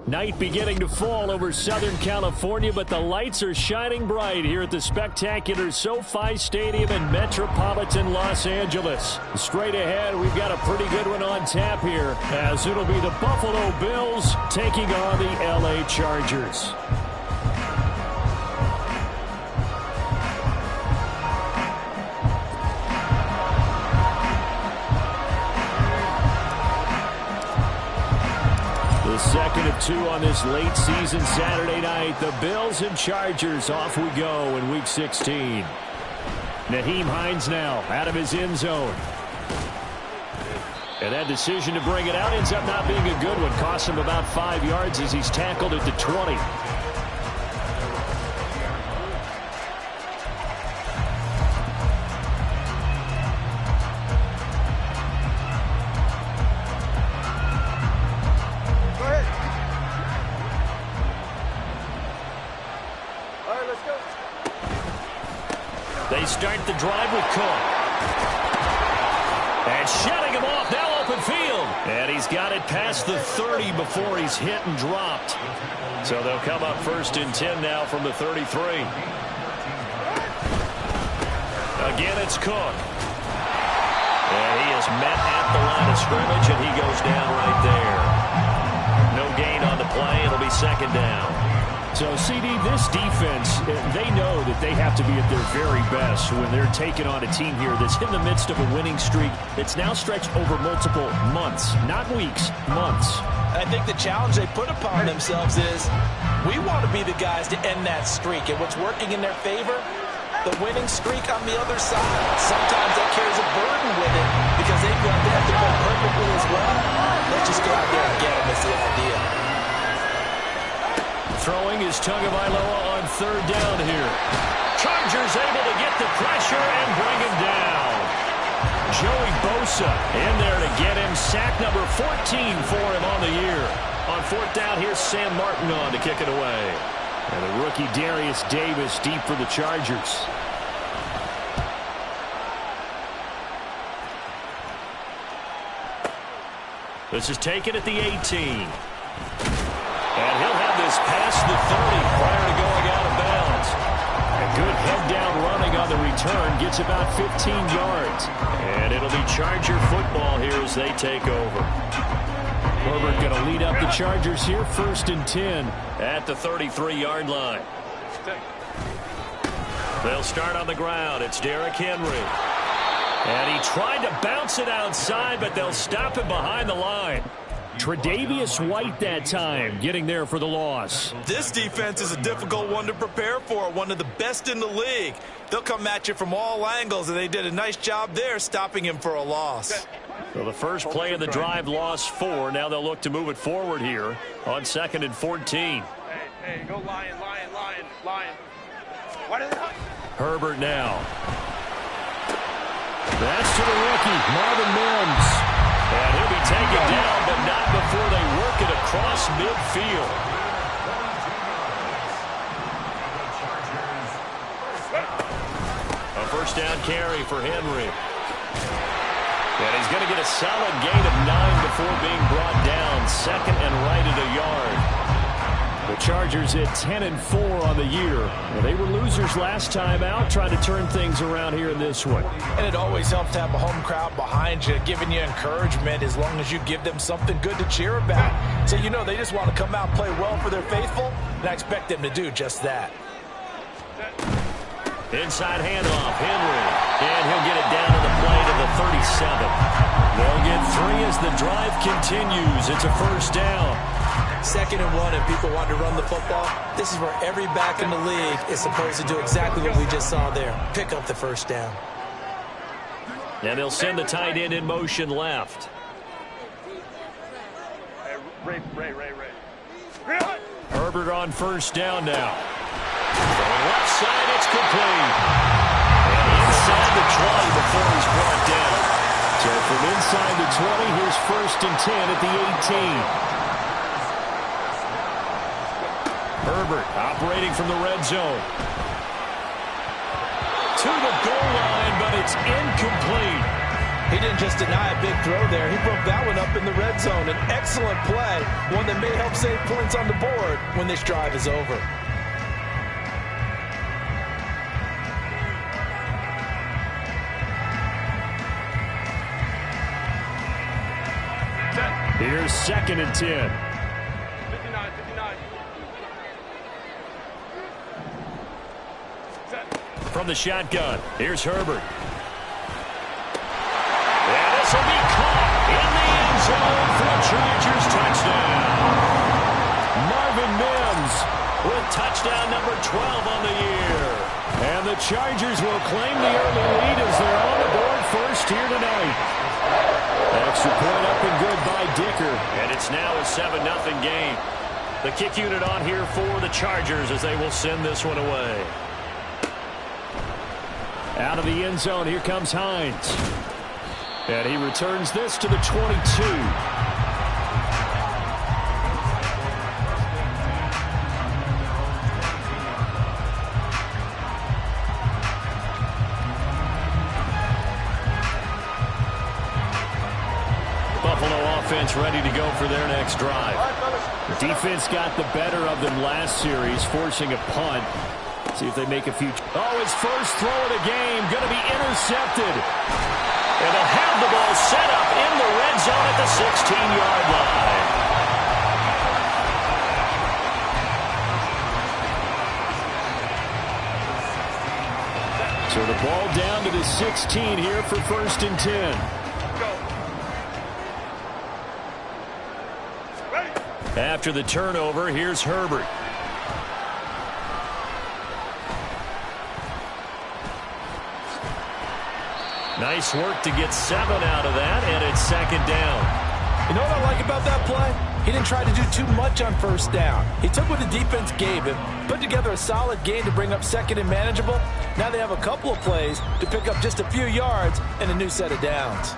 Night beginning to fall over Southern California, but the lights are shining bright here at the spectacular SoFi Stadium in metropolitan Los Angeles. Straight ahead, we've got a pretty good one on tap here, as it'll be the Buffalo Bills taking on the LA Chargers. Second of two on this late season Saturday night. The Bills and Chargers, off we go in Week 16. Nyheim Hines now out of his end zone. And that decision to bring it out ends up not being a good one. Costs him about 5 yards as he's tackled at the 20. They start the drive with Cook. And shutting him off, now open field. And he's got it past the 30 before he's hit and dropped. So they'll come up 1st and 10 now from the 33. Again, it's Cook. And he is met at the line of scrimmage, and he goes down right there. No gain on the play. It'll be 2nd down. So, CD, this defense, they know that they have to be at their very best when they're taking on a team here that's in the midst of a winning streak that's now stretched over multiple months, not weeks, months. I think the challenge they put upon themselves is we want to be the guys to end that streak. And what's working in their favor? The winning streak on the other side. Sometimes that carries a burden with it because they have to play perfectly as well. Let's just go out there and get them is the idea. Throwing is Tagovailoa on 3rd down here. Chargers able to get the pressure and bring him down. Joey Bosa in there to get him. Sack number 14 for him on the year. On 4th down, here's Sam Martin on to kick it away. And the rookie Darius Davis deep for the Chargers. This is taken at the 18. And he'll have this past the 30 prior to going out of bounds. A good head-down running on the return gets about 15 yards. And it'll be Charger football here as they take over. Herbert going to lead up the Chargers here, 1st and 10 at the 33-yard line. They'll start on the ground. It's Derrick Henry. And he tried to bounce it outside, but they'll stop him behind the line. Tre'Davious White that time getting there for the loss. This defense is a difficult one to prepare for, one of the best in the league. They'll come at you from all angles, and they did a nice job there stopping him for a loss. So the first play of the drive, lost 4. Now they'll look to move it forward here on 2nd and 14. Hey, go Lion. Herbert now. That's to the rookie, Marvin Mims. And he'll be taken down, but not before they work it across midfield. A 1st down carry for Henry. And he's going to get a solid gain of 9 before being brought down. 2nd and right at a yard. The Chargers at 10-4 on the year. Well, they were losers last time out, trying to turn things around here in this one. And it always helps to have a home crowd behind you, giving you encouragement as long as you give them something good to cheer about. So, you know, they just want to come out and play well for their faithful, and I expect them to do just that. Inside handoff, Henry. And he'll get it down to the play to the 37. They'll get 3 as the drive continues. It's a 1st down. 2nd and 1, and people want to run the football. This is where every back in the league is supposed to do exactly what we just saw there. Pick up the 1st down. And they'll send the tight end in motion left. Ray. Herbert on first down now. Going left side, it's complete. And inside the 20 before he's brought down. So from inside the 20, here's first and 10 at the 18. Herbert operating from the red zone. To the goal line, but it's incomplete. He didn't just deny a big throw there. He broke that one up in the red zone. An excellent play, one that may help save points on the board when this drive is over. Here's second and 10. 59. From the shotgun, here's Herbert. And this will be caught in the end zone for a Chargers touchdown. Marvin Mims with touchdown number 12 on the year. And the Chargers will claim the early lead as they're on the board first here tonight. Extra point up and good by Dicker. And it's now a 7-0 game. The kick unit on here for the Chargers as they will send this one away. Out of the end zone, here comes Hines. And he returns this to the 22. Buffalo offense ready to go for their next drive. The defense got the better of them last series, forcing a punt. See if they make a few. Oh, his first throw of the game going to be intercepted. And they'll have the ball set up in the red zone at the 16-yard line. So the ball down to the 16 here for first and 10. After the turnover, here's Herbert. Nice work to get 7 out of that, and it's second down. You know what I like about that play? He didn't try to do too much on first down. He took what the defense gave him, put together a solid game to bring up second and manageable. Now they have a couple of plays to pick up just a few yards and a new set of downs.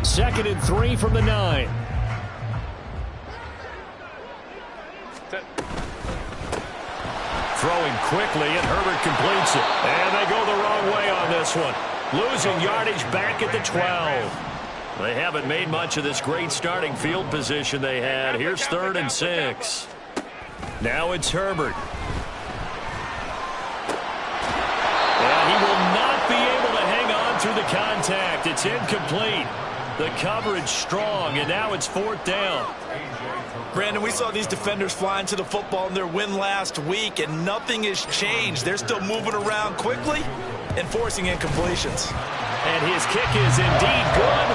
Second and 3 from the 9. Throwing quickly, and Herbert completes it. And they go the wrong way on this one. Losing yardage back at the 12. They haven't made much of this great starting field position they had. Here's third and 6. Now it's Herbert. And he will not be able to hang on through the contact. It's incomplete. The coverage strong, and now it's fourth down. Brandon, we saw these defenders flying to the football in their win last week, and nothing has changed. They're still moving around quickly and forcing incompletions. And his kick is indeed good.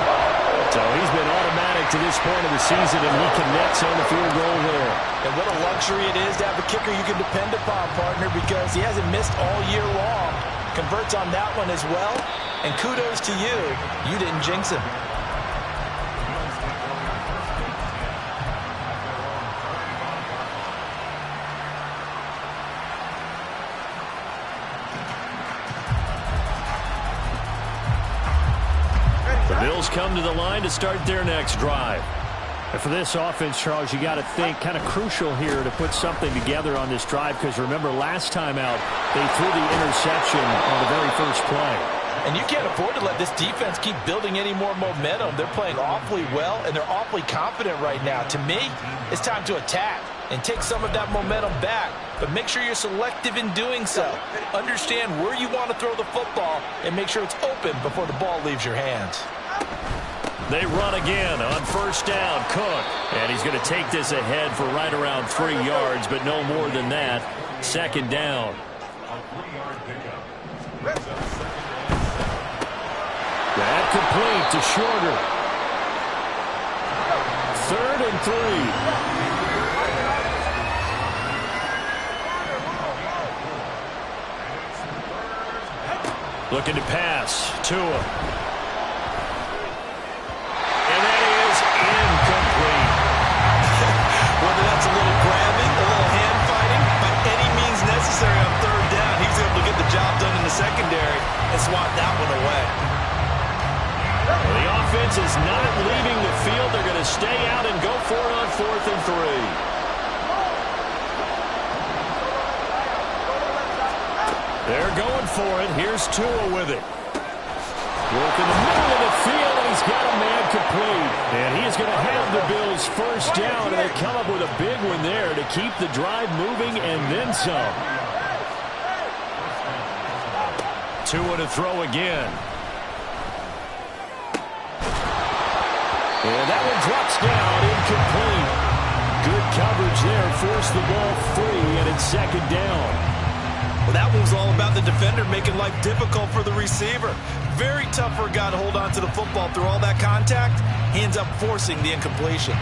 So he's been automatic to this point of the season, and he connects on the field goal there. And what a luxury it is to have a kicker you can depend upon, partner, because he hasn't missed all year long. Converts on that one as well, and kudos to you. You didn't jinx him. Bills come to the line to start their next drive. And for this offense, Charles, you got to think kind of crucial here to put something together on this drive, because remember last time out they threw the interception on the very first play. And you can't afford to let this defense keep building any more momentum. They're playing awfully well, and they're awfully confident right now. To me, it's time to attack and take some of that momentum back. But make sure you're selective in doing so. Understand where you want to throw the football and make sure it's open before the ball leaves your hands. They run again on first down. Cook. And he's going to take this ahead for right around 3 yards, but no more than that. Second down. That complete to Shorter. Third and 3. Looking to pass. Tua. And that is incomplete. Whether that's a little grabbing, a little hand fighting, by any means necessary on third down, he's able to get the job done in the secondary and swat that one away. Well, the offense is not leaving the field. They're going to stay out and go for it on 4th and 3. They're going for it. Here's Tua with it. Work in the middle of the field, and he's got a man complete. And he is going to have the Bills first down, and they come up with a big one there to keep the drive moving and then some. Tua to throw again. And that one drops down, incomplete. Good coverage there, forced the ball free, and it's 2nd down. Well, that one was all about the defender making life difficult for the receiver. Very tough for a guy to hold on to the football through all that contact. He ends up forcing the incompletion.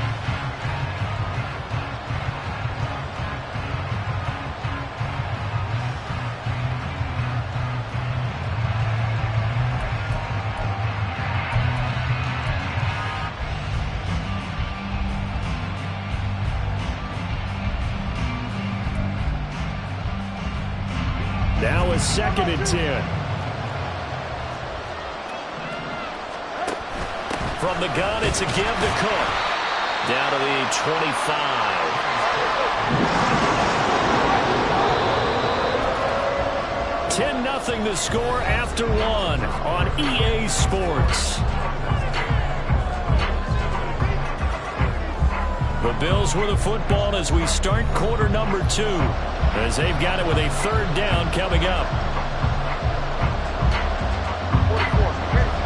Now it's 2nd and 10. From the gun, it's a give to Cook. Down to the 25. 10-0 the score after 1 on EA Sports. The Bills with the football as we start quarter number 2. As they've got it with a 3rd down coming up.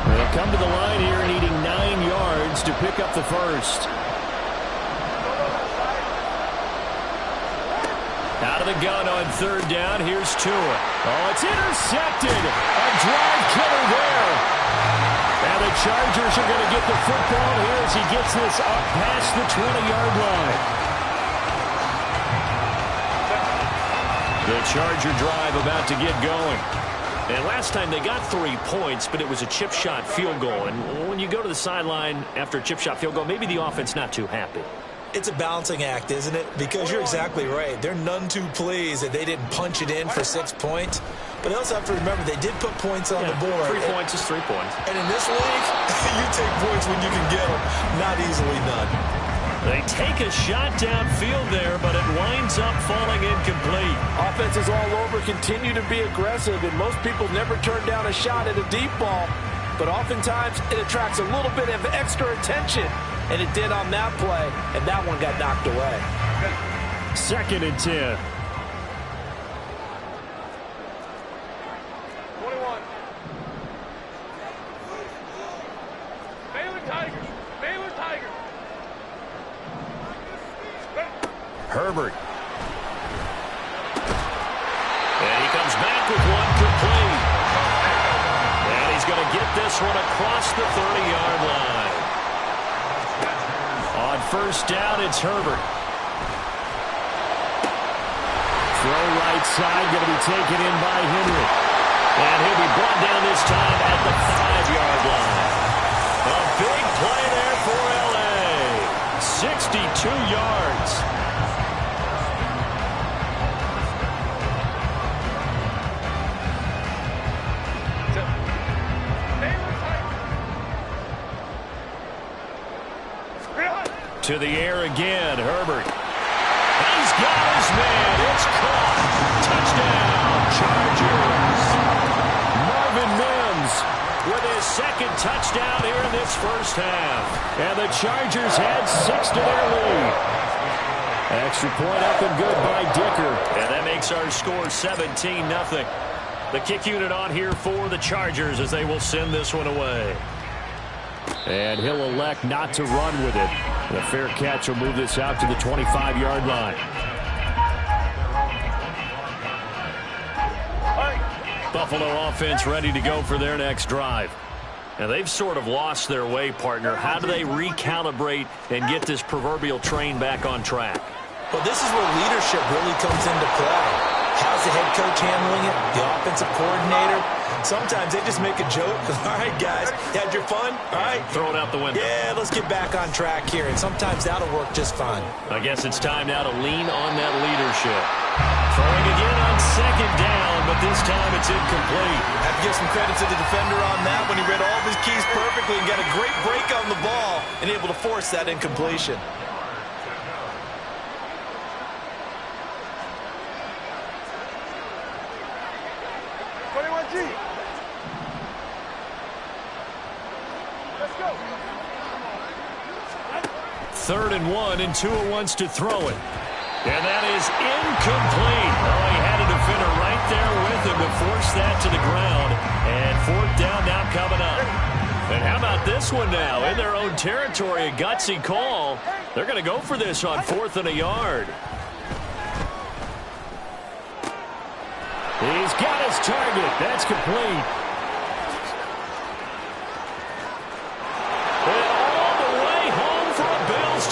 They'll come to the line here needing 9 yards to pick up the first. Out of the gun on 3rd down. Here's Tua. Oh, it's intercepted. A drive killer there. And the Chargers are going to get the football here as he gets this up past the 20-yard line. The Charger drive about to get going. And last time they got 3 points, but it was a chip shot field goal. And when you go to the sideline after a chip shot field goal, maybe the offense not too happy. It's a balancing act, isn't it? Because you're exactly right. They're none too pleased that they didn't punch it in for 6 points. But they also have to remember they did put points on the board. 3 points is 3 points. And in this league, you take points when you can get them. Not easily done. They take a shot downfield there, but it winds up falling incomplete. Offenses all over continue to be aggressive, and most people never turn down a shot at a deep ball. But oftentimes, it attracts a little bit of extra attention, and it did on that play, and that one got knocked away. 2nd and 10. 21. Baylor Tigers. Baylor Tigers. Herbert. And he comes back with one complete. And he's going to get this one across the 30-yard line. On 1st down, it's Herbert. Throw right side, going to be taken in by Henry. And he'll be brought down this time at the 5-yard line. A big play there for L.A. 62 yards. To the air again, Herbert. He's got his man. It's caught. Touchdown, Chargers. Marvin Mims with his 2nd touchdown here in this first half. And the Chargers had 6 to their lead. Extra point up and good by Dicker. And that makes our score 17-0. The kick unit on here for the Chargers as they will send this one away. And he'll elect not to run with it. The fair catch will move this out to the 25-yard line. Buffalo offense ready to go for their next drive. And they've sort of lost their way, partner. How do they recalibrate and get this proverbial train back on track? Well, this is where leadership really comes into play. How's the head coach handling it? The offensive coordinator? Sometimes they just make a joke. All right, guys, you had your fun? All right. Throw it out the window. Yeah, let's get back on track here, and sometimes that'll work just fine. I guess it's time now to lean on that leadership. Throwing again on second down, but this time it's incomplete. Have to give some credit to the defender on that when he read all of his keys perfectly and got a great break on the ball and able to force that incompletion. Third and 1, and Tua wants to throw it. And that is incomplete. Oh, he had a defender right there with him to force that to the ground. And fourth down now coming up. And how about this one now? In their own territory, a gutsy call. They're going to go for this on 4th and a yard. He's got his target. That's complete.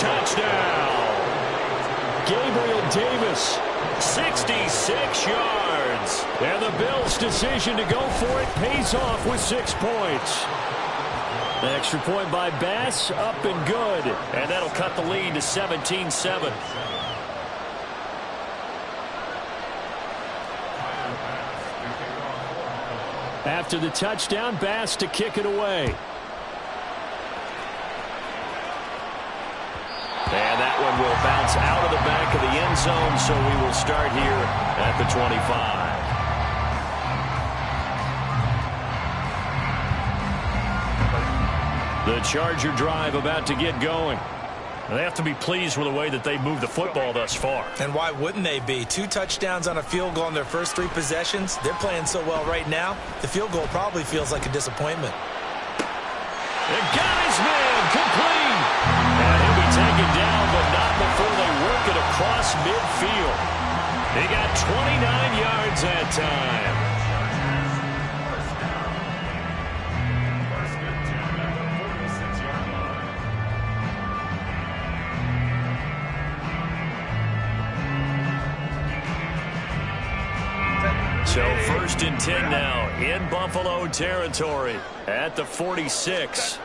Touchdown. Gabriel Davis, 66 yards. And the Bills' decision to go for it pays off with 6 points. The extra point by Bass, up and good. And that'll cut the lead to 17-7. After the touchdown, Bass to kick it away. And that one will bounce out of the back of the end zone, so we will start here at the 25. The Charger drive about to get going. They have to be pleased with the way that they moved the football thus far. And why wouldn't they be? 2 touchdowns on a field goal in their first 3 possessions. They're playing so well right now, the field goal probably feels like a disappointment. They got his man complete. And he'll be taken down, but not before they work it across midfield. He got 29 yards that time. So 1st and 10 now in Buffalo territory at the 46.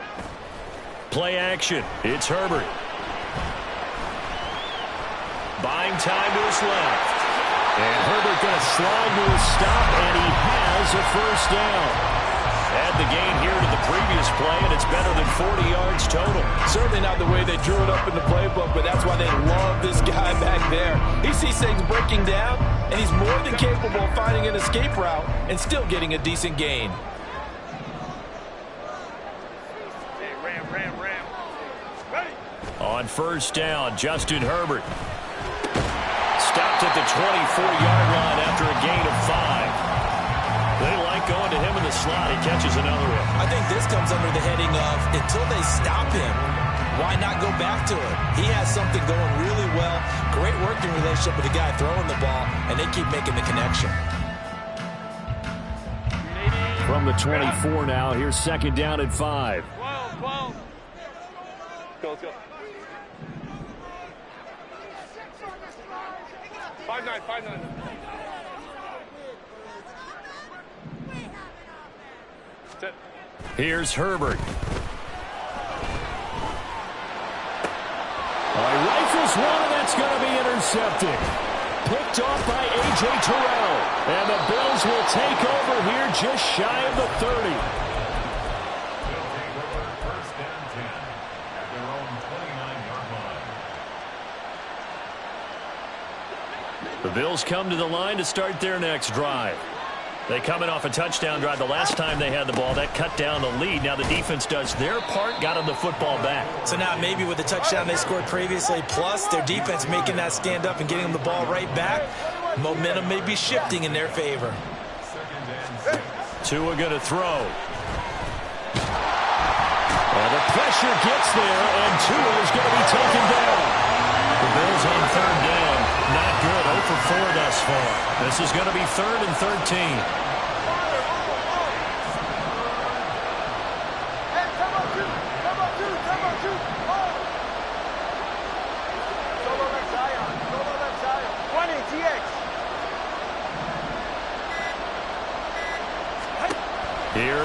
Play action. It's Herbert. Buying time to his left. And Herbert going to slide to a stop, and he has a first down. Add the gain here to the previous play, and it's better than 40 yards total. Certainly not the way they drew it up in the playbook, but that's why they love this guy back there. He sees things breaking down, and he's more than capable of finding an escape route and still getting a decent gain. On first down, Justin Herbert. Stopped at the 24-yard line after a gain of 5. They like going to him in the slot. He catches another one. I think this comes under the heading of, until they stop him, why not go back to it? He has something going really well. Great working relationship with the guy throwing the ball, and they keep making the connection. From the 24 now, here's 2nd down and 5. 12. Let's go. 5-9. Here's Herbert. Rifles one, and that's going to be intercepted. Picked off by A.J. Terrell. And the Bills will take over here just shy of the 30. The Bills come to the line to start their next drive. They coming off a touchdown drive the last time they had the ball. That cut down the lead. Now the defense does their part, got them the football back. So now maybe with the touchdown they scored previously, plus their defense making that stand up and getting them the ball right back, momentum may be shifting in their favor. Tua going to throw. Well, the pressure gets there, and Tua is going to be taken down. The Bills on 3rd down. Not good. 0 for 4 thus far. This is going to be 3rd and 13.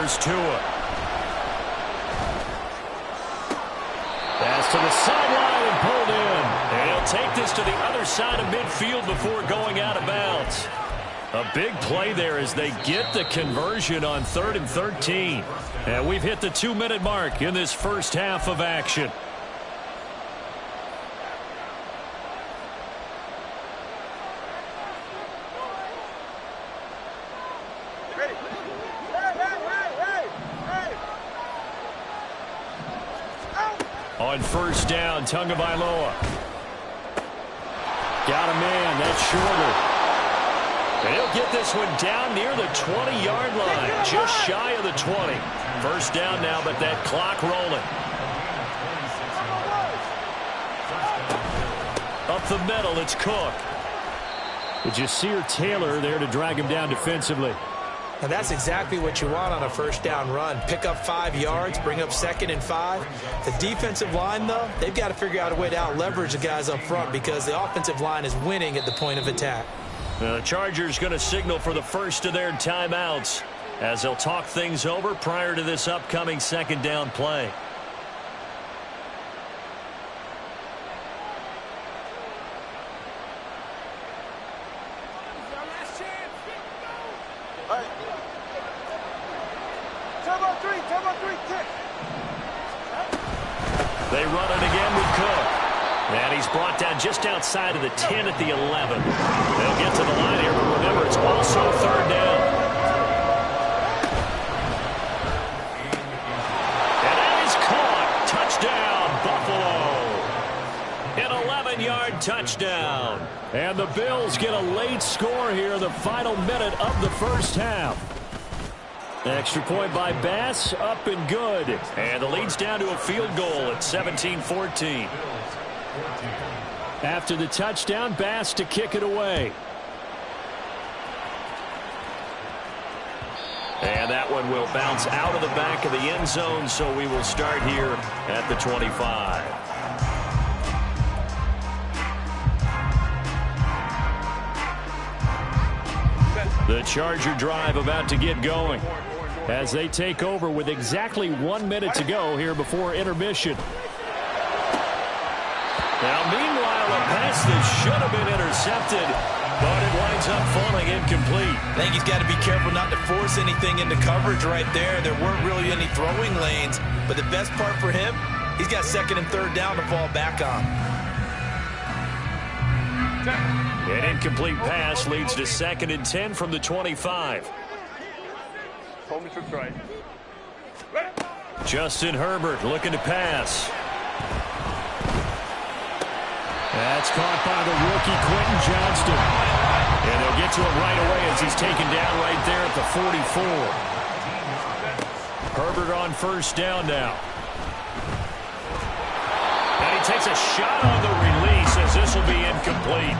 Here's Tua. Pass to the sideline and pulled in. And he'll take this to the other side of midfield before going out of bounds. A big play there as they get the conversion on 3rd and 13. And we've hit the 2-minute mark in this first half of action. On first down, Tagovailoa. Got a man, that's shorter. And he'll get this one down near the 20-yard line, just shy of the 20. First down now, but that clock rolling. Up the middle, it's Cook. Did you see Taylor there to drag him down defensively? And that's exactly what you want on a first down run. Pick up 5 yards, bring up 2nd and 5. The defensive line, though, they've got to figure out a way to out-leverage the guys up front because the offensive line is winning at the point of attack. The Chargers going to signal for the first of their timeouts as they'll talk things over prior to this upcoming second down play. They run it again with Cook. And he's brought down just outside of the 10 at the 11. They'll get to the line here, but remember, it's also 3rd down. And that is caught. Touchdown, Buffalo. An 11-yard touchdown. And the Bills get a late score here in the final minute of the first half. Extra point by Bass, up and good. And the lead's down to a field goal at 17-14. After the touchdown, Bass to kick it away. And that one will bounce out of the back of the end zone, so we will start here at the 25. The Charger drive about to get going as they take over with exactly 1 minute to go here before intermission. Now, meanwhile, a pass that should have been intercepted, but it winds up falling incomplete. I think he's got to be careful not to force anything into coverage right there. There weren't really any throwing lanes, but the best part for him, he's got 2nd and 3rd down to fall back on. An incomplete pass leads to 2nd and 10 from the 25. Justin Herbert looking to pass. That's caught by the rookie Quentin Johnston. And they'll get to him right away as he's taken down right there at the 44. Herbert on first down now. And he takes a shot on the release as this will be incomplete.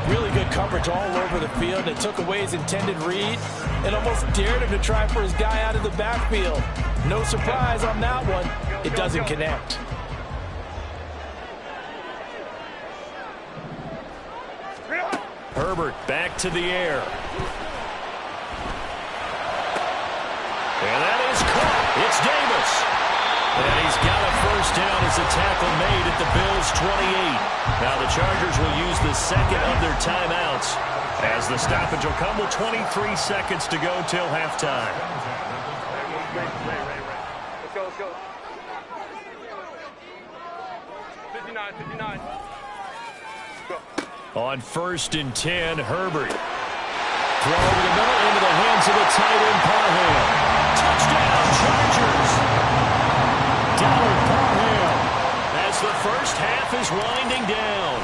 Really good coverage all over the field. It took away his intended read and almost dared him to try for his guy out of the backfield. No surprise on that one. It doesn't connect. Herbert back to the air. And that is caught. It's Davis. And he's got a first down as a tackle made at the Bills' 28. Now the Chargers will use the second of their timeouts as the stoppage will come with 23 seconds to go till halftime. Let's go, let's go. 59, 59. Go. On first and 10, Herbert. Throw over the middle into the hands of the tight end, Parham. Touchdown, Chargers. Donald Parham as the first half is winding down.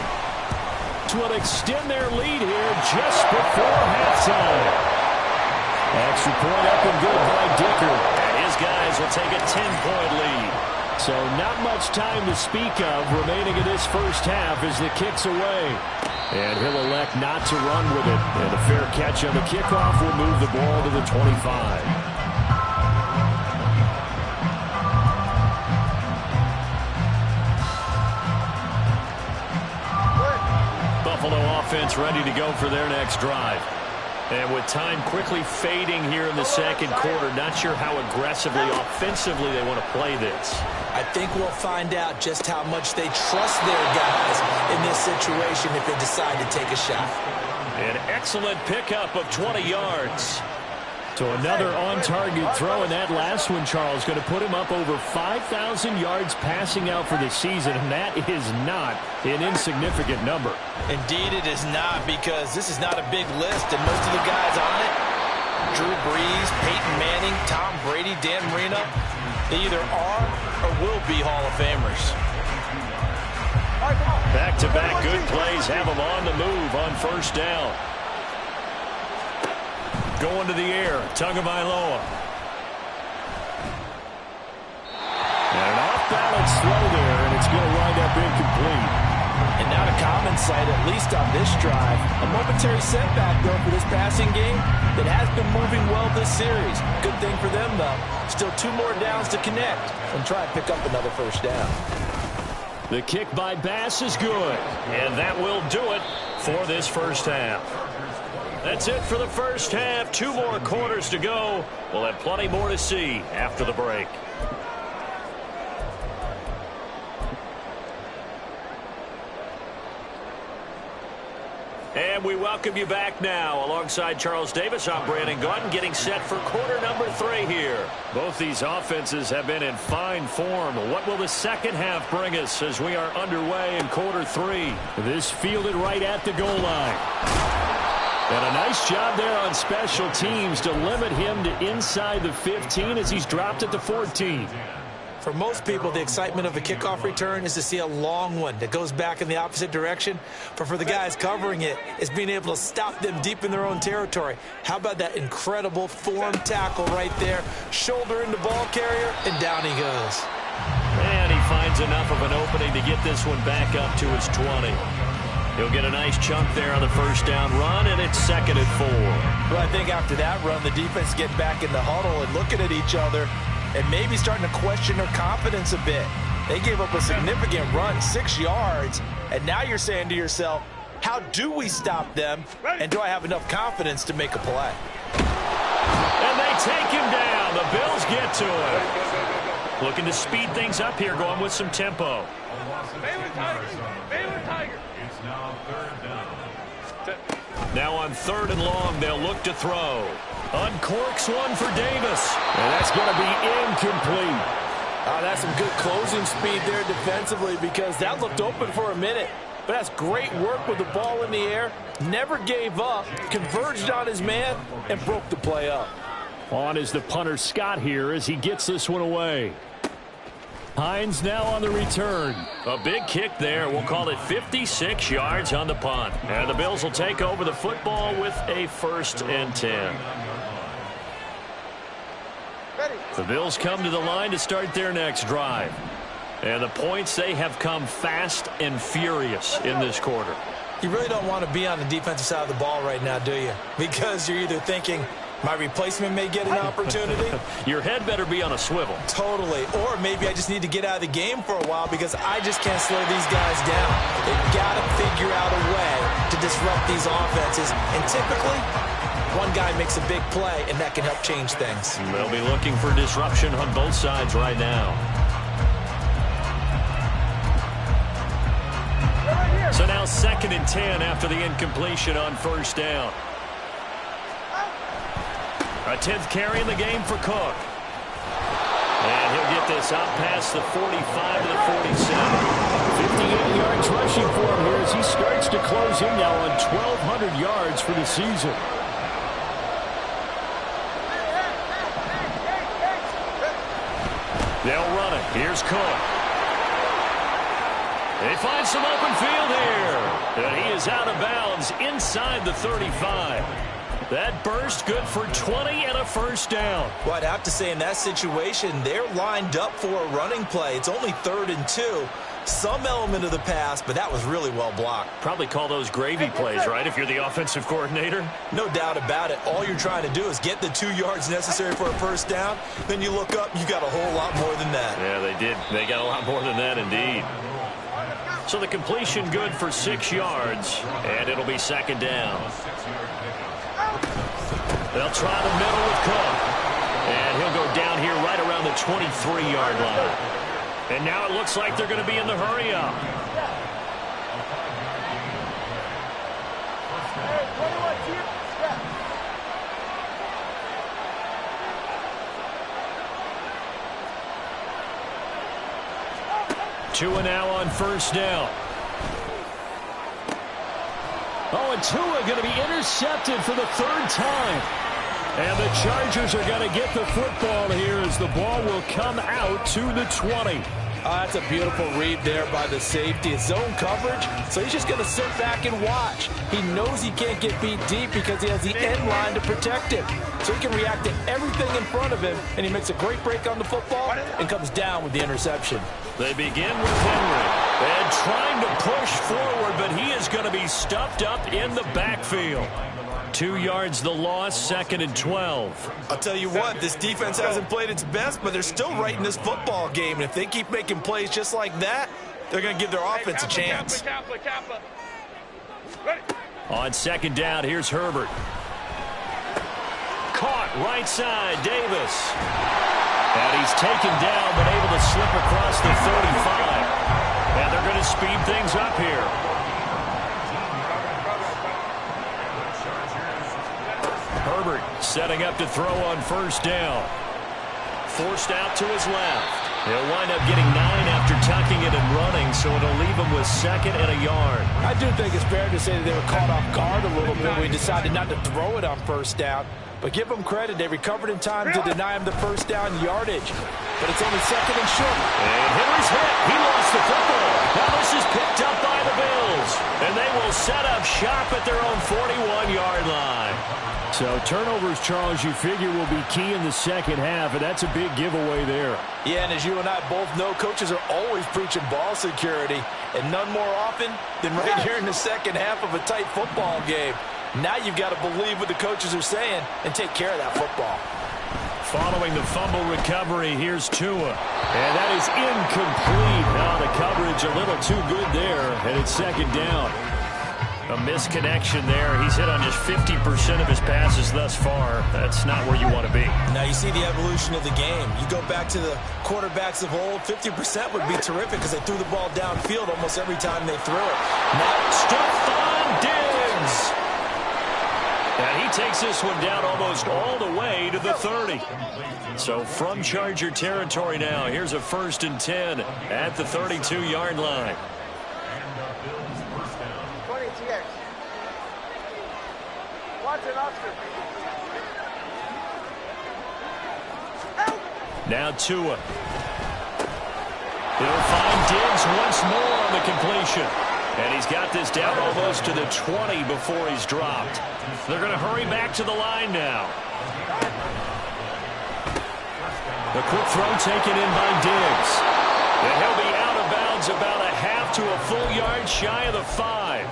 To extend their lead here just before halftime. Extra point up and good by Dicker. And his guys will take a 10-point lead. So not much time to speak of remaining in this first half as the kick's away. And he'll elect not to run with it. And a fair catch on the kickoff will move the ball to the 25. Buffalo offense ready to go for their next drive. And with time quickly fading here in the second quarter, not sure how aggressively, offensively they want to play this. I think we'll find out just how much they trust their guys in this situation if they decide to take a shot. An excellent pickup of 20 yards. So another on-target throw, and that last one, Charles, going to put him up over 5,000 yards passing out for the season, and that is not an insignificant number. Indeed it is not, because this is not a big list, and most of the guys on it, Drew Brees, Peyton Manning, Tom Brady, Dan Marino, they either are or will be Hall of Famers. Back-to-back good plays have them on the move on first down. Going to the air, Tagovailoa. And an off-balance throw there, and it's going to wind up incomplete. And not a common sight, at least on this drive. A momentary setback, though, for this passing game that has been moving well this series. Good thing for them, though. Still 2 more downs to connect and try and pick up another first down. The kick by Bass is good. And that will do it for this first half. That's it for the first half. 2 more quarters to go. We'll have plenty more to see after the break. And we welcome you back now. Alongside Charles Davis, I'm Brandon Gaudin, getting set for quarter number 3 here. Both these offenses have been in fine form. What will the second half bring us as we are underway in quarter 3? This fielded right at the goal line. And a nice job there on special teams to limit him to inside the 15 as he's dropped at the 14. For most people, the excitement of a kickoff return is to see a long one that goes back in the opposite direction. But for the guys covering it, it's being able to stop them deep in their own territory. How about that incredible form tackle right there? Shoulder into ball carrier, and down he goes. And he finds enough of an opening to get this one back up to his 20. He'll get a nice chunk there on the first down run, and it's 2nd and 4. Well, I think after that run, the defense get back in the huddle and looking at each other and maybe starting to question their confidence a bit. They gave up a significant run, 6 yards, and now you're saying to yourself, how do we stop them, and do I have enough confidence to make a play? And they take him down. The Bills get to him. Looking to speed things up here, going with some tempo. Baylor Tigers. Baylor Tigers. Now on 3rd and long, they'll look to throw. Uncorks one for Davis. And that's going to be incomplete. That's some good closing speed there defensively, because that looked open for a minute. But that's great work with the ball in the air. Never gave up, converged on his man, and broke the play up. On is the punter Scott here as he gets this one away. Hines now on the return. A big kick there. We'll call it 56 yards on the punt. And the Bills will take over the football with a 1st and 10. The Bills come to the line to start their next drive. And the points, they have come fast and furious in this quarter. You really don't want to be on the defensive side of the ball right now, do you? Because you're either thinking, my replacement may get an opportunity. Your head better be on a swivel. Totally. Or maybe I just need to get out of the game for a while because I just can't slow these guys down. They've got to figure out a way to disrupt these offenses. And typically, one guy makes a big play, and that can help change things. They'll be looking for disruption on both sides right now. So now 2nd and 10 after the incompletion on first down. A 10th carry in the game for Cook. And he'll get this out past the 45 to the 47. 58 yards rushing for him here as he starts to close in now on 1,200 yards for the season. They'll run it. Here's Cook. They find some open field here. And he is out of bounds inside the 35. That burst good for 20 and a first down. Well, I'd have to say in that situation, they're lined up for a running play. It's only 3rd and 2. Some element of the pass, but that was really well blocked. Probably call those gravy plays, right, if you're the offensive coordinator? No doubt about it. All you're trying to do is get the 2 yards necessary for a first down. Then you look up, you got a whole lot more than that. Yeah, they did. They got a lot more than that, indeed. So the completion good for 6 yards, and it'll be 2nd down. They'll try the middle with Cook. And he'll go down here right around the 23-yard line. And now it looks like they're going to be in the hurry-up. Tua now on first down. Oh, and Tua going to be intercepted for the third time. And the Chargers are going to get the football here as the ball will come out to the 20. That's a beautiful read there by the safety. It's zone coverage, so he's just going to sit back and watch. He knows he can't get beat deep because he has the end line to protect him. So he can react to everything in front of him, and he makes a great break on the football and comes down with the interception. They begin with Henry. And trying to push forward, but he is going to be stuffed up in the backfield. 2 yards the loss, 2nd and 12. I'll tell you what, this defense hasn't played its best, but they're still right in this football game. And if they keep making plays just like that, they're going to give their offense a chance. On 2nd down, here's Herbert. Caught right side, Davis. And he's taken down, but able to slip across the 35. And they're going to speed things up here. Herbert setting up to throw on first down. Forced out to his left. He'll wind up getting 9 after tucking it and running, so it'll leave him with 2nd and a yard. I do think it's fair to say that they were caught off guard a little bit when we decided not to throw it on first down. But give them credit, they recovered in time to deny him the first down yardage. But it's only 2nd and short. And Henry's hit. He lost the football. Now this is picked up by the Bills. And they will set up shop at their own 41-yard line. So turnovers, Charles, you figure will be key in the second half, and that's a big giveaway there. Yeah, and as you and I both know, coaches are always preaching ball security, and none more often than right here in the second half of a tight football game. Now you've got to believe what the coaches are saying and take care of that football. Following the fumble recovery, here's Tua. And that is incomplete. Now the coverage a little too good there, and it's 2nd down. A misconnection there. He's hit on just 50% of his passes thus far. That's not where you want to be. Now you see the evolution of the game. You go back to the quarterbacks of old, 50% would be terrific because they threw the ball downfield almost every time they threw it. Now Stephon Diggs. And he takes this one down almost all the way to the 30. So from Charger territory now, here's a 1st and 10 at the 32-yard line. Now Tua. He'll find Diggs once more on the completion. And he's got this down almost to the 20 before he's dropped. They're going to hurry back to the line now. The quick throw taken in by Diggs. And he'll be out of bounds about a half to a full yard shy of the 5.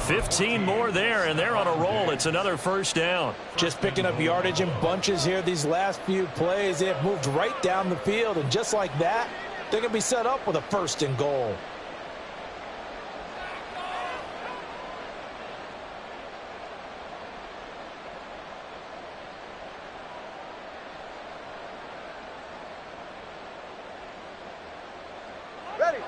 15 more there, and they're on a roll. It's another 1st down. Just picking up yardage in bunches here these last few plays. They have moved right down the field, and just like that, they're going to be set up with a 1st and goal. Ready.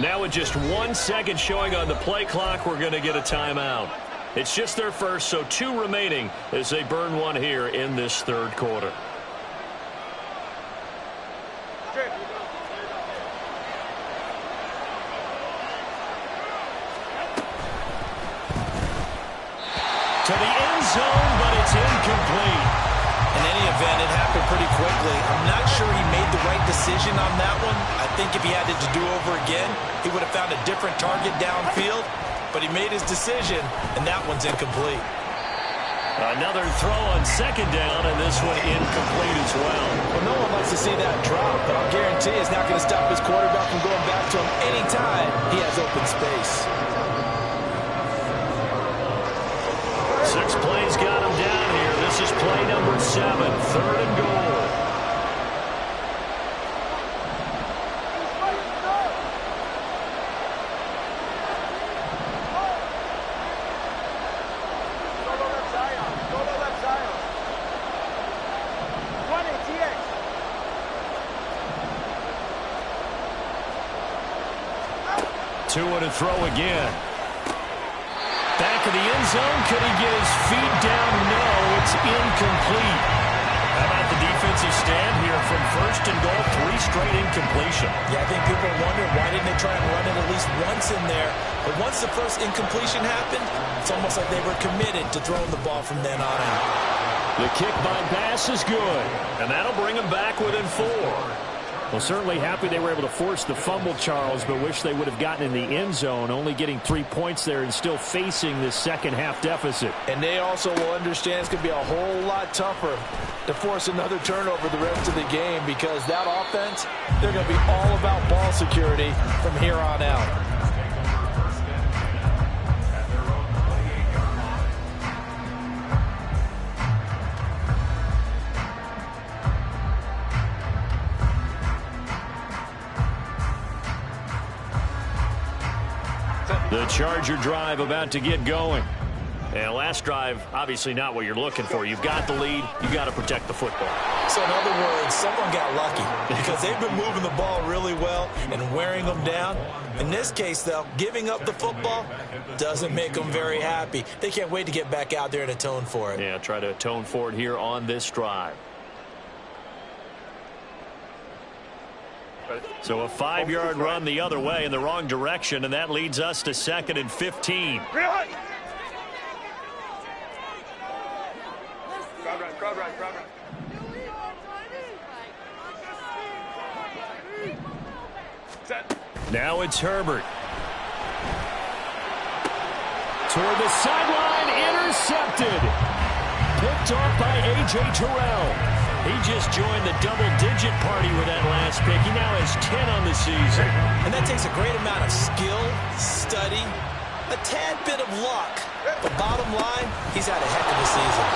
Now with just 1 second showing on the play clock, we're going to get a timeout. It's just their first, so 2 remaining as they burn one here in this 3rd quarter. To the end zone, but it's incomplete. In any event, it happened pretty quickly. I'm not sure he made the right decision on that one. I think if he had it to do over again, he would have found a different target downfield. But he made his decision, and that one's incomplete. Another throw on 2nd down, and this one incomplete as well. Well, no one likes to see that drop, but I'll guarantee it's not going to stop his quarterback from going back to him anytime he has open space. 6 plays got him down here. This is play number 7, 3rd and goal. Tua to throw again. Back of the end zone. Could he get his feet down? No, it's incomplete. How about the defensive stand here from first and goal? 3 straight incompletion. Yeah, I think people are wondering why didn't they try and run it at least once in there. But once the first incompletion happened, it's almost like they were committed to throwing the ball from then on out. The kick by Bass is good. And that'll bring him back within 4. Well, certainly happy they were able to force the fumble, Charles, but wish they would have gotten in the end zone, only getting 3 points there and still facing this second-half deficit. And they also will understand it's going to be a whole lot tougher to force another turnover the rest of the game because that offense, they're going to be all about ball security from here on out. The Charger drive about to get going. And last drive, obviously not what you're looking for. You've got the lead. You've got to protect the football. So in other words, someone got lucky because they've been moving the ball really well and wearing them down. In this case, though, giving up the football doesn't make them very happy. They can't wait to get back out there and atone for it. Yeah, try to atone for it here on this drive. So a 5-yard run the other way in the wrong direction, and that leads us to 2nd and 15. Crowd right. Set. Now it's Herbert. Toward the sideline, intercepted. Picked off by A.J. Terrell. He just joined the double-digit party with that last pick. He now has 10 on the season. And that takes a great amount of skill, study, a tad bit of luck. But bottom line, he's had a heck of a season.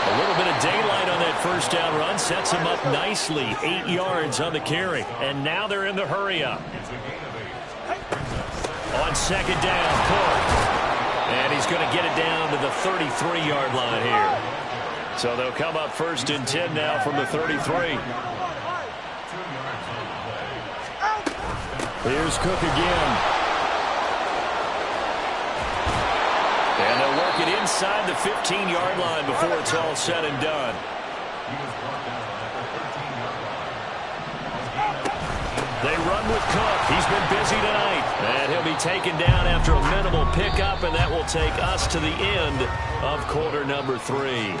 A little bit of daylight on that first down run sets him up nicely. 8 yards on the carry. And now they're in the hurry-up. On second down, Cook. And he's going to get it down to the 33-yard line here. So they'll come up 1st and 10 now from the 33. Here's Cook again. And they'll work it inside the 15-yard line before it's all said and done. They run with Cook. He's been busy tonight. And he'll be taken down after a minimal pickup, and that will take us to the end of quarter number 3.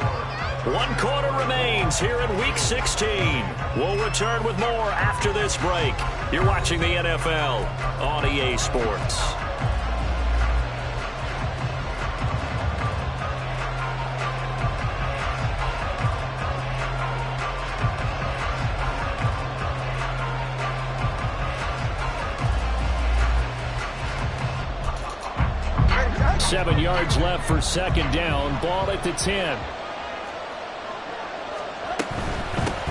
1 quarter remains here in Week 16. We'll return with more after this break. You're watching the NFL on EA Sports. Seven yards left for second down. Ball at the 10.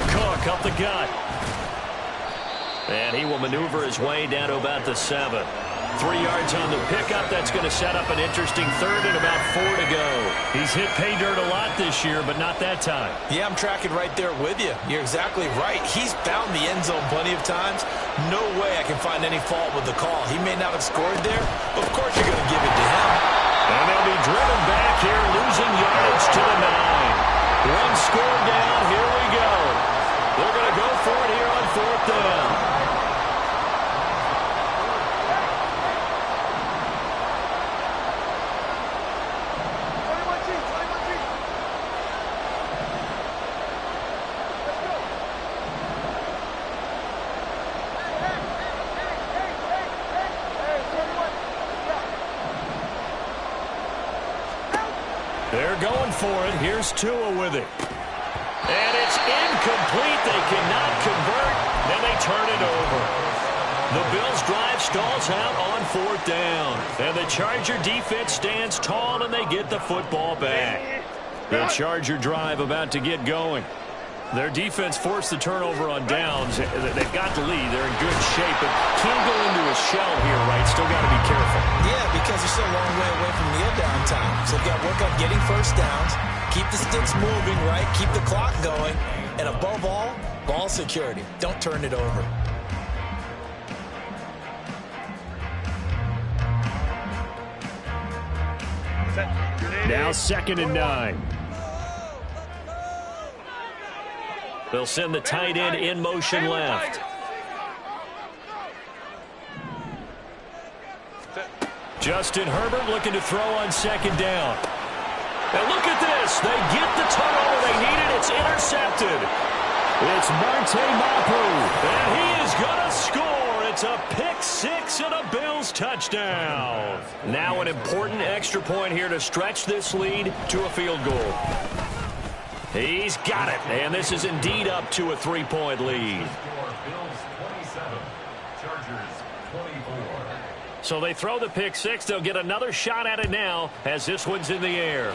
Cook up the gut. And he will maneuver his way down to about the 7. 3 yards on the pickup. That's going to set up an interesting third and about 4 to go. He's hit pay dirt a lot this year, but not that time. Yeah, I'm tracking right there with you. You're exactly right. He's found the end zone plenty of times. No way I can find any fault with the call. He may not have scored there, but of course you're going to give it to him. And they'll be driven back here, losing yardage to the 9. 1 score down. Here we go. They're going to go for it here on 4th down. They're going for it. Here's Tua with it. And it's incomplete. They cannot convert. Then they turn it over. The Bills' drive stalls out on 4th down. And the Charger defense stands tall, and they get the football back. The Charger drive about to get going. Their defense forced the turnover on downs. They've got the lead. They're in good shape, but can't go into a shell here, right? Still got to be careful. Yeah, because they're still a long way away from kneel down time. So they've got to work on getting first downs, keep the sticks moving, right? Keep the clock going. And above all, ball security. Don't turn it over. Now 2nd and 9. They'll send the tight end in motion left. Justin Herbert looking to throw on 2nd down. And look at this. They get the turnover they needed. It's intercepted. It's Marte Mapu. And he is going to score. It's a pick six and a Bills touchdown. Now an important extra point here to stretch this lead to a field goal. He's got it. And this is indeed up to a 3-point lead. So they throw the pick six. They'll get another shot at it now as this one's in the air.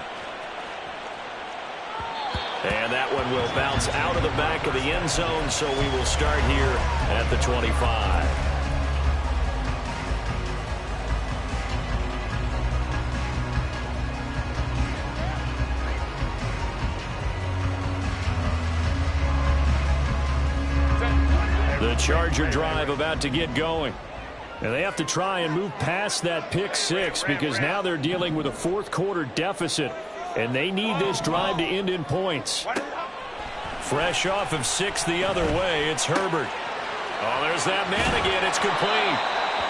And that one will bounce out of the back of the end zone, so we will start here at the 25. The Charger drive about to get going. And they have to try and move past that pick six because now they're dealing with a fourth-quarter deficit, and they need this drive to end in points. Fresh off of 6 the other way, it's Herbert. Oh, there's that man again. It's complete.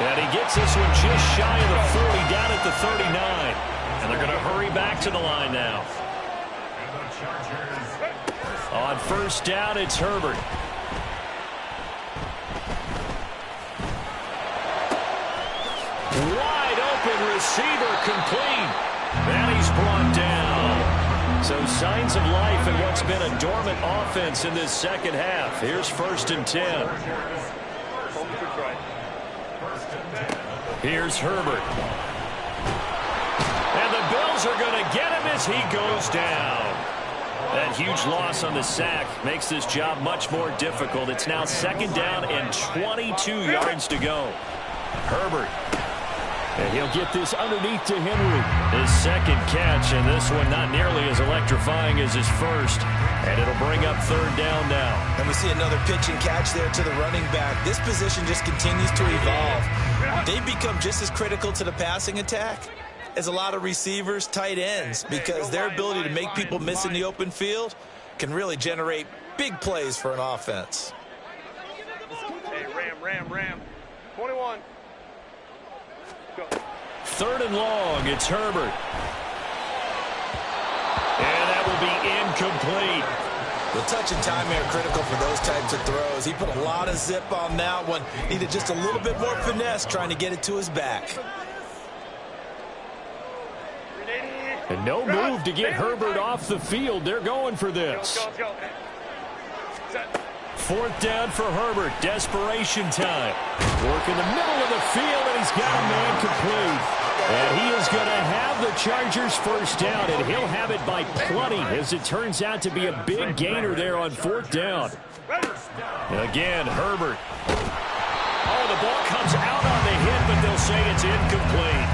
And he gets this one just shy of the 40, down at the 39. And they're going to hurry back to the line now. On 1st down, it's Herbert. Wide open receiver complete. And he's brought down. So signs of life in what's been a dormant offense in this second half. Here's 1st and 10. Here's Herbert. And the Bills are going to get him as he goes down. That huge loss on the sack makes this job much more difficult. It's now 2nd down and 22 yards to go. Herbert. And he'll get this underneath to Henry. His 2nd catch, and this one not nearly as electrifying as his first. And it'll bring up 3rd down now. And we see another pitch and catch there to the running back. This position just continues to evolve. They've become just as critical to the passing attack as a lot of receivers, tight ends, because their ability to make people miss in the open field can really generate big plays for an offense. Hey, Ram. 21. 3rd and long, it's Herbert. And that will be incomplete. The touch and time are critical for those types of throws. He put a lot of zip on that one. Needed just a little bit more finesse trying to get it to his back. And no move to get Herbert off the field. They're going for this. Let's go. Set. 4th down for Herbert. Desperation time. Work in the middle of the field, and he's got a man complete. And he is going to have the Chargers 1st down, and he'll have it by plenty, as it turns out to be a big gainer there on 4th down. Again, Herbert. Oh, the ball comes out on the hit, but they'll say it's incomplete.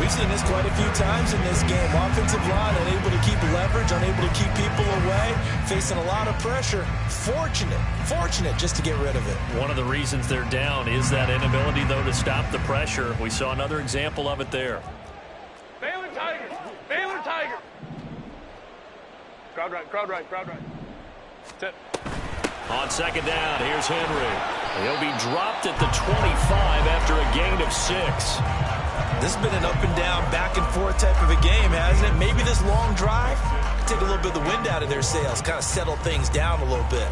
We've seen this quite a few times in this game. Offensive line unable to keep leverage, unable to keep people away, facing a lot of pressure. Fortunate just to get rid of it. One of the reasons they're down is that inability, though, to stop the pressure. We saw another example of it there. Baylor Tiger. Crowd right. Set. On 2nd down, here's Henry. He'll be dropped at the 25 after a gain of 6. This has been an up and down, back and forth type of a game, hasn't it? Maybe this long drive could take a little bit of the wind out of their sails, kind of settle things down a little bit.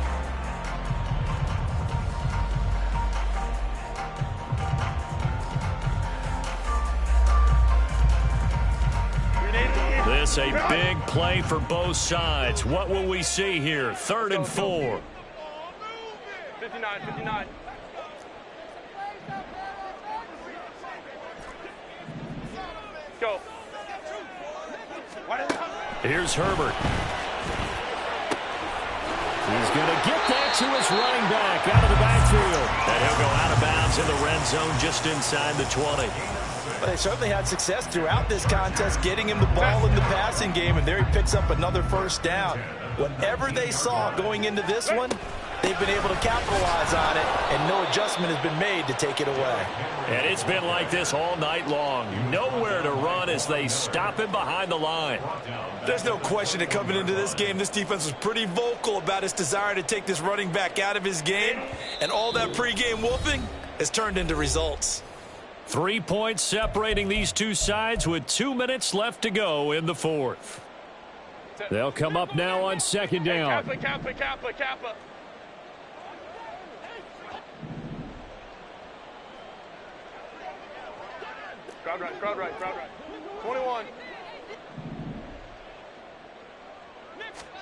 This a big play for both sides. What will we see here? 3rd and 4. 59. Go. Here's Herbert. He's going to get that to his running back out of the backfield. And he'll go out of bounds in the red zone just inside the 20. But they certainly had success throughout this contest, getting him the ball in the passing game, and there he picks up another 1st down. Whatever they saw going into this one, they've been able to capitalize on it, and no adjustment has been made to take it away. And it's been like this all night long. Nowhere to run as they stop him behind the line. There's no question that coming into this game, this defense was pretty vocal about its desire to take this running back out of his game, and all that pregame whooping has turned into results. 3 points separating these two sides with 2 minutes left to go in the fourth. They'll come up now on second down. Kappa. Crowd right. 21.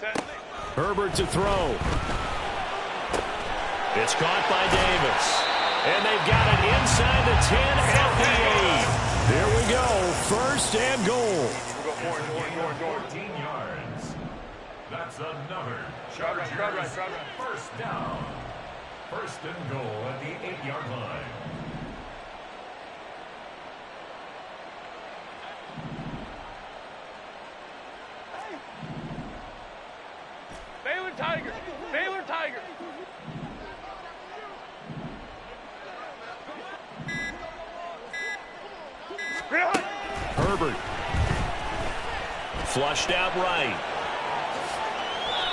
Set. Herbert to throw. It's caught by Davis. And they've got it inside the 10 at the 8. Here we go. First and goal. We'll go 14 yards. That's another Chargers right. first down. First and goal at the 8-yard line. Baylor Tigers. Herbert. Flushed out right.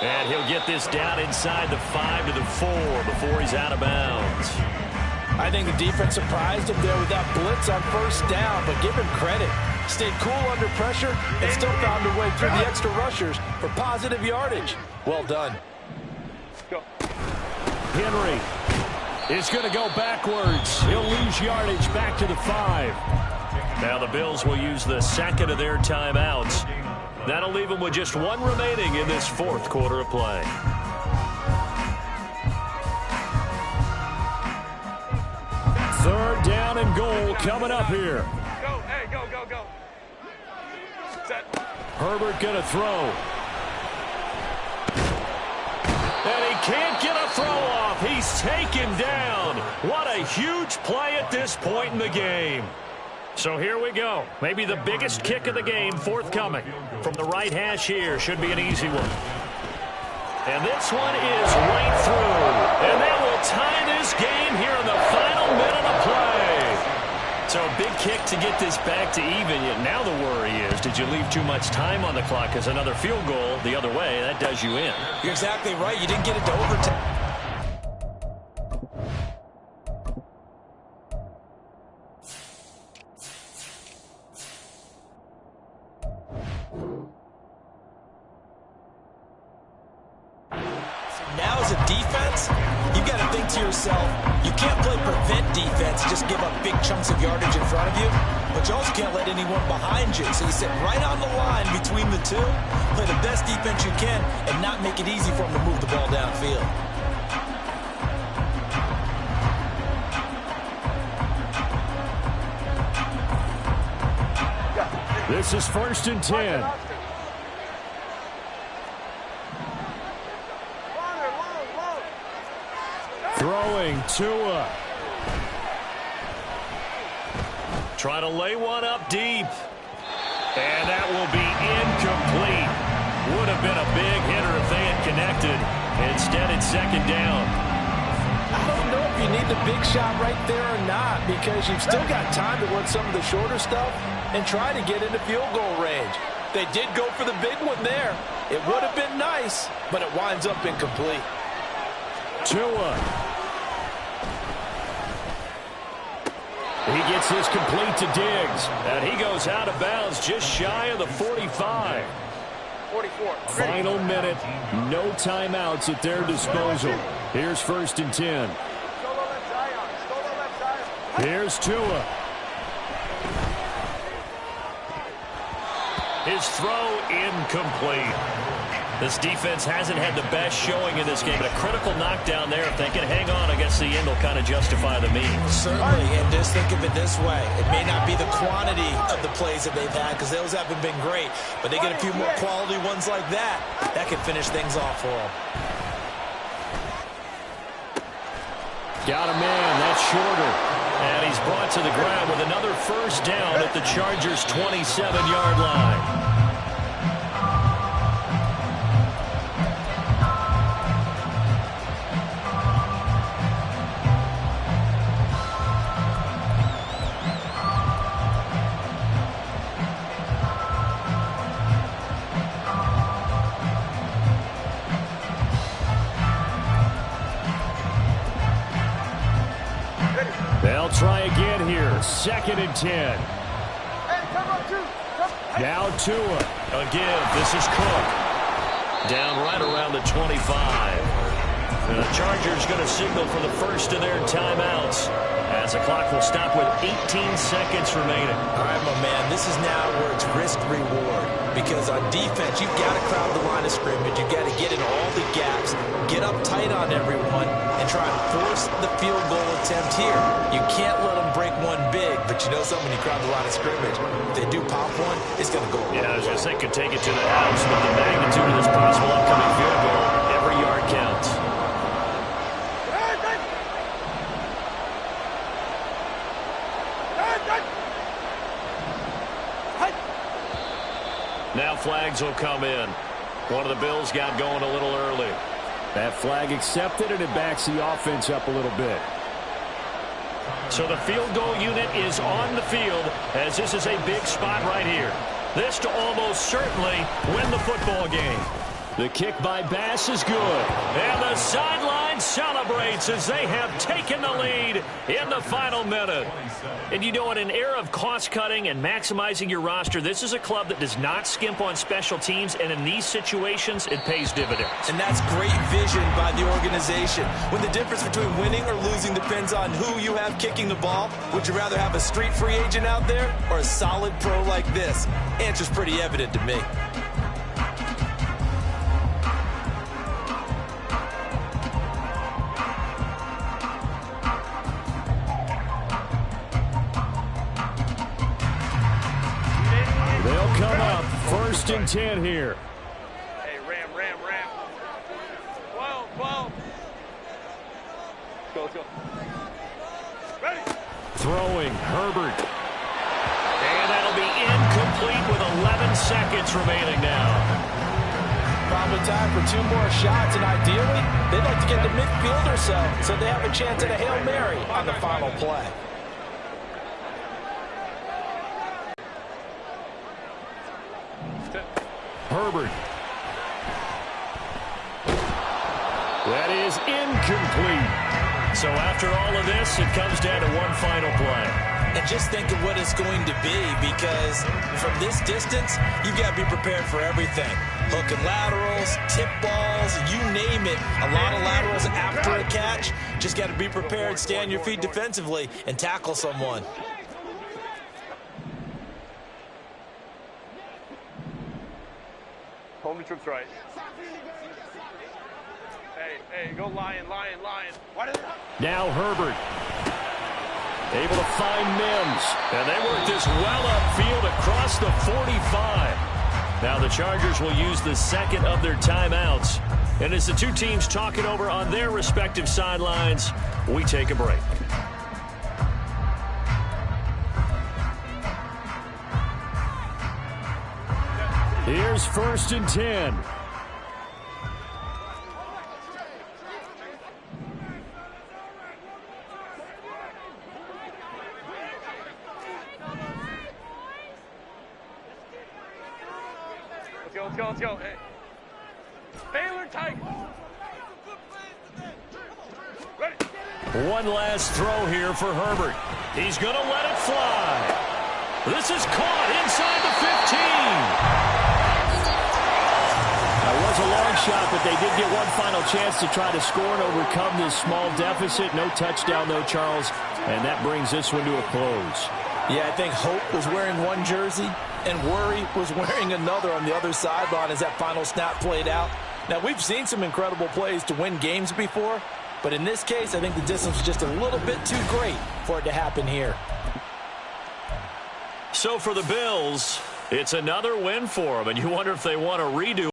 And he'll get this down inside the 5 to the 4 before he's out of bounds. I think the defense surprised him there with that blitz on first down, but give him credit. Stayed cool under pressure and still found a way through the extra rushers for positive yardage. Well done. Go. Henry is going to go backwards. He'll lose yardage back to the 5. Now the Bills will use the second of their timeouts. That'll leave them with just one remaining in this fourth quarter of play. Third down and goal coming up here. Go. Hey, go. Set. Herbert going to throw. And he can't get a throw off. He's taken down. What a huge play at this point in the game. So here we go. Maybe the biggest kick of the game forthcoming. From the right hash here, should be an easy one. And this one is right through. And that will tie this game here in the final minute of play. So a big kick to get this back to even. Yet now the worry is, did you leave too much time on the clock? Because another field goal the other way, that does you in. You're exactly right. You didn't get it to overtime. Now as a defense, you've got to think to yourself, you can't play prevent defense and just give up big chunks of yardage in front of you, but you also can't let anyone behind you. So you sit right on the line between the two, play the best defense you can, and not make it easy for them to move the ball downfield. This is first and 10. Throwing Tua. Try to lay one up deep. And that will be incomplete. Would have been a big hitter if they had connected. Instead, it's second down. I don't know if you need the big shot right there or not, because you've still got time to run some of the shorter stuff and try to get into field goal range. They did go for the big one there. It would have been nice, but it winds up incomplete. Tua. He gets this complete to Diggs. And he goes out of bounds just shy of the 45. 44. Final minute. No timeouts at their disposal. Here's first and 10. Here's Tua. His throw incomplete. This defense hasn't had the best showing in this game, but a critical knockdown there. If they can hang on, I guess the end will kind of justify the means. Certainly, and just think of it this way. It may not be the quantity of the plays that they've had, because those haven't been great, but they get a few more quality ones like that. That can finish things off for them. Got a man. That's shorter. And he's brought to the ground with another first down at the Chargers' 27-yard line. 2nd and 10. Now Tua. A give. This is Cook. Down right around the 25. And the Chargers going to signal for the first of their timeouts as the clock will stop with 18 seconds remaining. All right, my man, this is now where it's risk-reward. Because on defense, you've got to crowd the line of scrimmage. You've got to get in all the gaps, get up tight on everyone, and try and force the field goal attempt here. You can't let them break one big, but you know something, when you crowd the line of scrimmage, if they do pop one, it's going to go away. Yeah, I was going to say could take it to the house, but the magnitude of this possible upcoming field goal, every yard counts. Now flags will come in. One of the Bills got going a little early. That flag accepted, and it backs the offense up a little bit. So the field goal unit is on the field as this is a big spot right here. This to almost certainly win the football game. The kick by Bass is good. And the sideline celebrates as they have taken the lead in the final minute. And you know, in an era of cost-cutting and maximizing your roster, this is a club that does not skimp on special teams, and in these situations, it pays dividends. And that's great vision by the organization. When the difference between winning or losing depends on who you have kicking the ball, would you rather have a street free agent out there or a solid pro like this? Answer's pretty evident to me. They'll come up 1st and 10 here. Hey, ram. 12. Let's go. Ready. Throwing, Herbert. And that'll be incomplete with 11 seconds remaining now. Probably time for 2 more shots, and ideally, they'd like to get to midfield or so they have a chance at a Hail Mary on the final play. Herbert. That is incomplete. So after all of this, it comes down to one final play. And just think of what it's going to be, because from this distance, you've got to be prepared for everything. Hook and laterals, tip balls, you name it. A lot of laterals after a catch. Just got to be prepared, stay on your feet defensively, and tackle someone. Home to trips right. Hey, go lion. Now Herbert. Able to find Mims. And they work this well upfield across the 45. Now the Chargers will use the second of their timeouts. And as the two teams talk it over on their respective sidelines, we take a break. Here's 1st and 10. Let's go. Hey. Baylor Tigers. Ready. One last throw here for Herbert. He's going to let it fly. This is caught inside the 15. That was a long shot, but they did get one final chance to try to score and overcome this small deficit. No touchdown, though, Charles, and that brings this one to a close. Yeah, I think Hope was wearing one jersey and Worry was wearing another on the other sideline as that final snap played out. Now, we've seen some incredible plays to win games before, but in this case, I think the distance was just a little bit too great for it to happen here. So for the Bills, it's another win for them, and you wonder if they want to redo